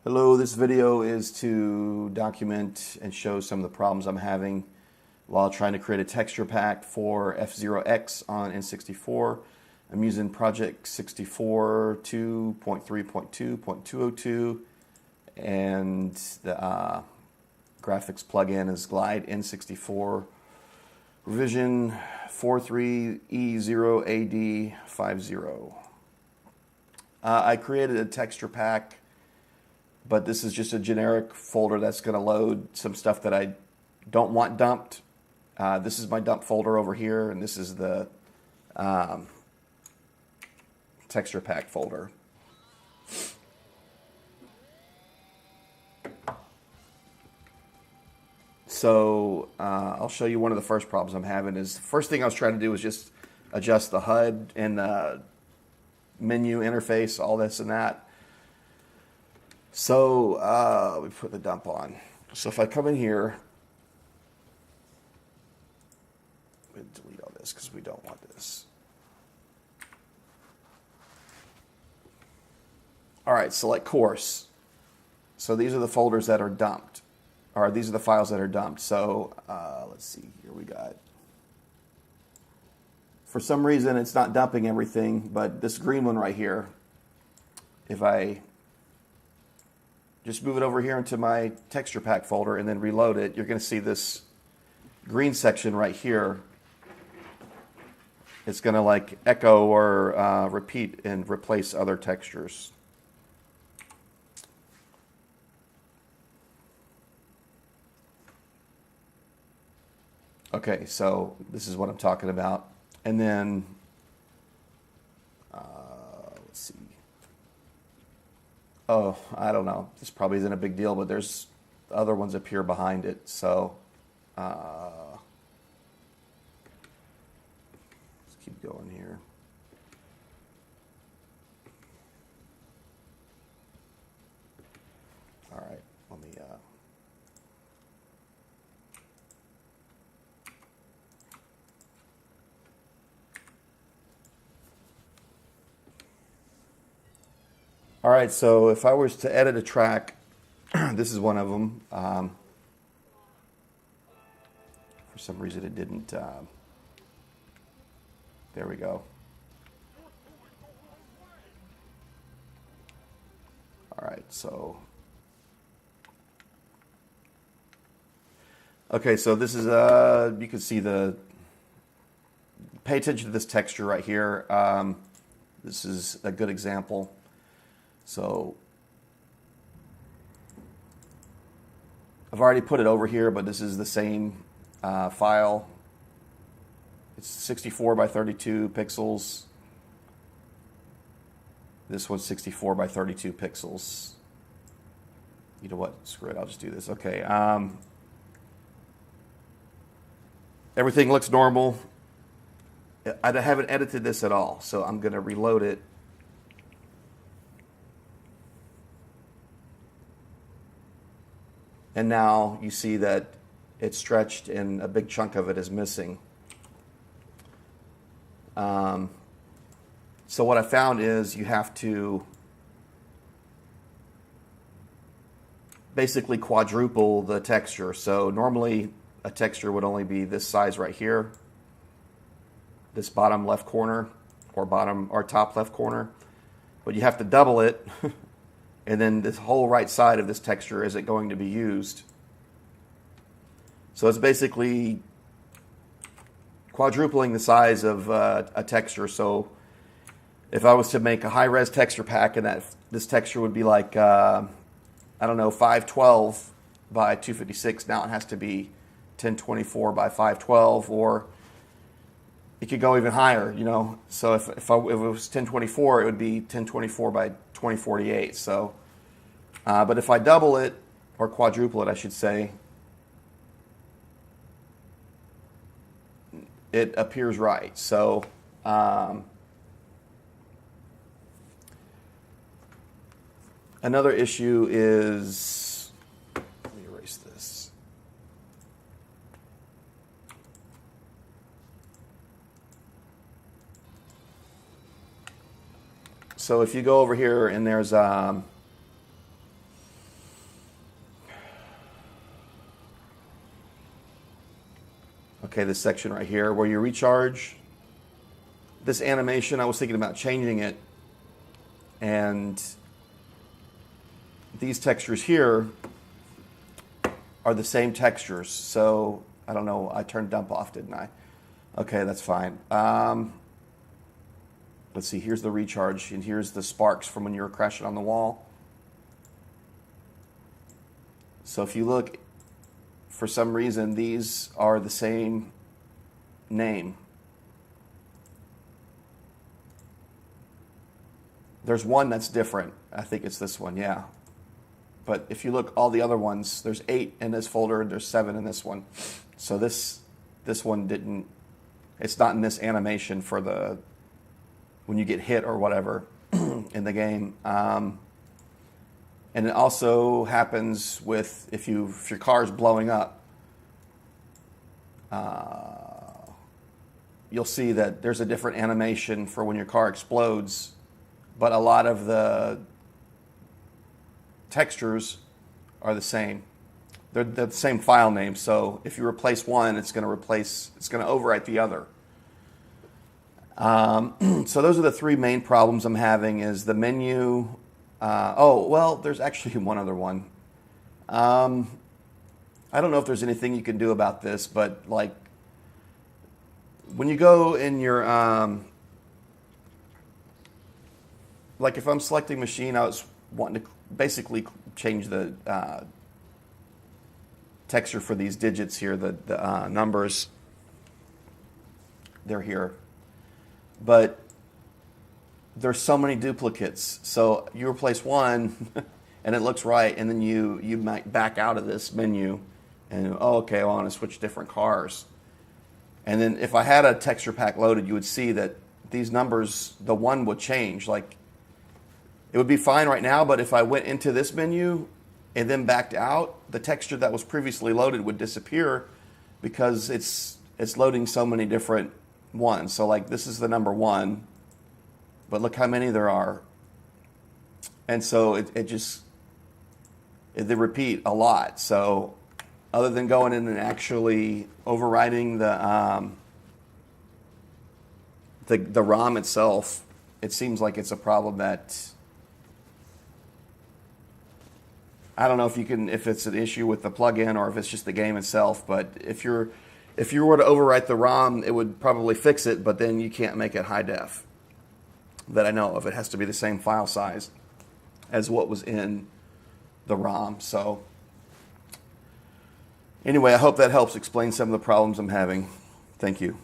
Hello, this video is to document and show some of the problems I'm having while trying to create a texture pack for F0X on N64. I'm using Project 64 2.3.2.202 and the graphics plugin is Glide N64 revision 43E0AD50. I created a texture pack, but this is just a generic folder that's going to load some stuff that I don't want dumped. This is my dump folder over here, and this is the texture pack folder. So I'll show you one of the first problems I'm having. Is the first thing I was trying to do was just adjust the HUD and the menu interface, all this and that. So we put the dump on. So if I come in here, delete all this because we don't want this. All right, select course. So these are the folders that are dumped, or these are the files that are dumped. So let's see, here we got. For some reason, it's not dumping everything, but this green one right here, if I just move it over here into my texture pack folder and then reload it, you're going to see this green section right here. It's going to like echo or repeat and replace other textures. Okay, so this is what I'm talking about. And then, let's see. Oh, I don't know. This probably isn't a big deal, but there's other ones up here behind it. So let's keep going here. All right, let me. All right, so if I was to edit a track, this is one of them. For some reason it didn't. There we go. All right, so. Okay, so this is, you can see pay attention to this texture right here. This is a good example. So I've already put it over here, but this is the same file. It's 64 by 32 pixels. This one's 64 by 32 pixels. You know what? Screw it. I'll just do this. Okay. Everything looks normal. I haven't edited this at all, so I'm going to reload it. And now you see that it's stretched and a big chunk of it is missing. So what I found is you have to basically quadruple the texture. So normally a texture would only be this size right here, this bottom left corner or top left corner, but you have to double it. And then this whole right side of this texture isn't going to be used. So it's basically quadrupling the size of a texture. So if I was to make a high-res texture pack, and this texture would be like, I don't know, 512 by 256. Now it has to be 1024 by 512, or it could go even higher, you know. So if it was 1024, it would be 1024 by 2048. So, but if I double it, or quadruple it, I should say, it appears right. So, another issue is, let me erase this. So if you go over here and there's Okay, this section right here where you recharge. This animation, I was thinking about changing it, and these textures here are the same textures. So I don't know, I turned dump off, didn't I? Okay, that's fine. Let's see, here's the recharge, and here's the sparks from when you were crashing on the wall. So if you look, for some reason, these are the same name. There's one that's different. I think it's this one, yeah. But if you look, all the other ones, there's 8 in this folder, and there's 7 in this one. So this one didn't, it's not in this animation for the, when you get hit or whatever in the game. And it also happens with, if your car is blowing up, you'll see that there's a different animation for when your car explodes, but a lot of the textures are the same. They're the same file name, so if you replace one, it's going to overwrite the other. So those are the 3 main problems I'm having, is the menu. Oh, well, there's actually one other one. I don't know if there's anything you can do about this, but like when you go in your, like if I'm selecting machine, I was wanting to basically change the texture for these digits here, the numbers. They're here. But there's so many duplicates. So you replace one and it looks right, and then you might back out of this menu and, oh, okay, well, I want to switch different cars. And then if I had a texture pack loaded, you would see that these numbers, the one would change. Like, it would be fine right now, but if I went into this menu and then backed out, the texture that was previously loaded would disappear because it's loading so many different ones. So like this is the number 1, but look how many there are. And so they repeat a lot. So other than going in and actually overriding the ROM itself, it seems like it's a problem that, I don't know if it's an issue with the plugin or if it's just the game itself, but if you were to overwrite the ROM, it would probably fix it, but then you can't make it high def that I know of. It has to be the same file size as what was in the ROM. So anyway, I hope that helps explain some of the problems I'm having. Thank you.